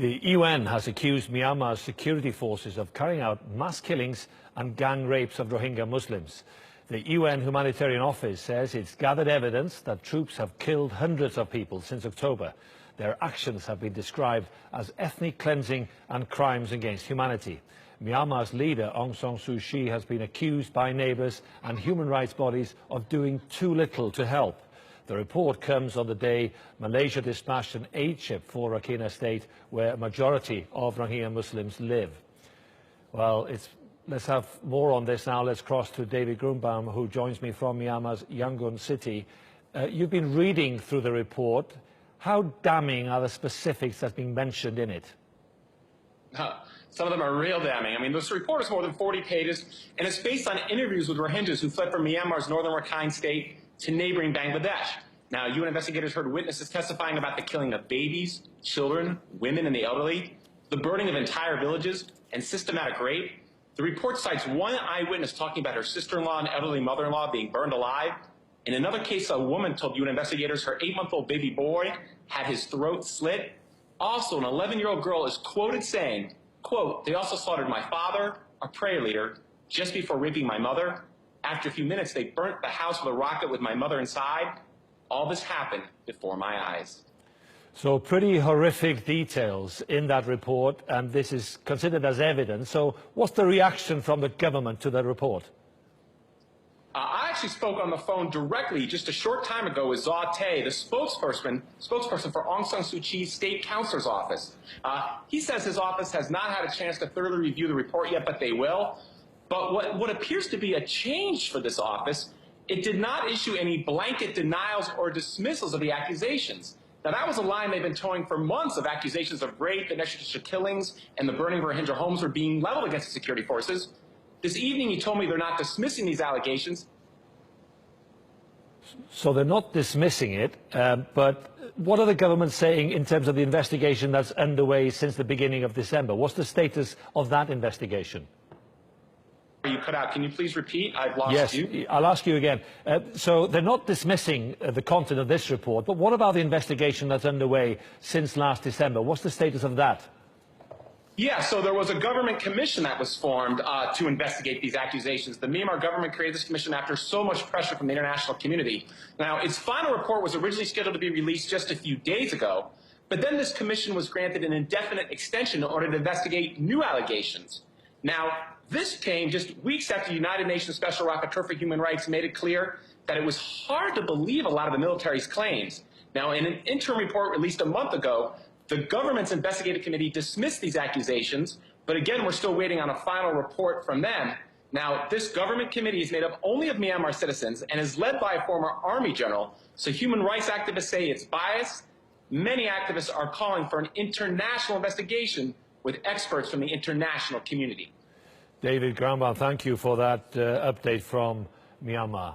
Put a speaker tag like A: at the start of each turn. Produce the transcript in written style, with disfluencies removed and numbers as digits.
A: The UN has accused Myanmar's security forces of carrying out mass killings and gang rapes of Rohingya Muslims. The UN Humanitarian Office says it's gathered evidence that troops have killed hundreds of people since October. Their actions have been described as ethnic cleansing and crimes against humanity. Myanmar's leader, Aung San Suu Kyi, has been accused by neighbours and human rights bodies of doing too little to help. The report comes on the day Malaysia dispatched an aid ship for Rakhine State, where a majority of Rohingya Muslims live. Well, let's have more on this now. Let's cross to David Grunbaum, who joins me from Myanmar's Yangon city. You've been reading through the report. How damning are the specifics that's being mentioned in it?
B: Some of them are real damning. I mean, this report is more than 40 pages, and it's based on interviews with Rohingyas who fled from Myanmar's northern Rakhine State to neighboring Bangladesh. Now, UN investigators heard witnesses testifying about the killing of babies, children, women, and the elderly, the burning of entire villages, and systematic rape. The report cites one eyewitness talking about her sister-in-law and elderly mother-in-law being burned alive. In another case, a woman told UN investigators her 8-month-old baby boy had his throat slit. Also, an 11-year-old girl is quoted saying, quote, "They also slaughtered my father, a prayer leader, just before raping my mother. After a few minutes, they burnt the house with a rocket with my mother inside. All this happened before my eyes."
A: So pretty horrific details in that report, and this is considered as evidence. So what's the reaction from the government to the report?
B: I actually spoke on the phone directly just a short time ago with Zaw Tay, the spokesperson for Aung San Suu Kyi's state counselor's office. He says his office has not had a chance to thoroughly review the report yet, but they will. But what appears to be a change for this office, it did not issue any blanket denials or dismissals of the accusations. Now, that was a line they've been towing for months, of accusations of rape and extrajudicial killings and the burning of Rohingya homes were being leveled against the security forces. This evening, he told me they're not dismissing these allegations.
A: So they're not dismissing it, but what are the government saying in terms of the investigation that's underway since the beginning of December? What's the status of that investigation?
B: You cut out. Can you please repeat? I've lost you.
A: Yes, I'll ask you again. So they're not dismissing the content of this report, but what about the investigation that's underway since last December? What's the status of that?
B: Yeah, so there was a government commission that was formed to investigate these accusations. The Myanmar government created this commission after so much pressure from the international community. Now, its final report was originally scheduled to be released just a few days ago, but then this commission was granted an indefinite extension in order to investigate new allegations. Now, this came just weeks after the United Nations Special Rapporteur for Human Rights made it clear that it was hard to believe a lot of the military's claims. Now, in an interim report released a month ago, the government's investigative committee dismissed these accusations, but again, we're still waiting on a final report from them. Now, this government committee is made up only of Myanmar citizens and is led by a former army general, so human rights activists say it's biased. Many activists are calling for an international investigation with experts from the international community.
A: David Grunbaum, thank you for that update from Myanmar.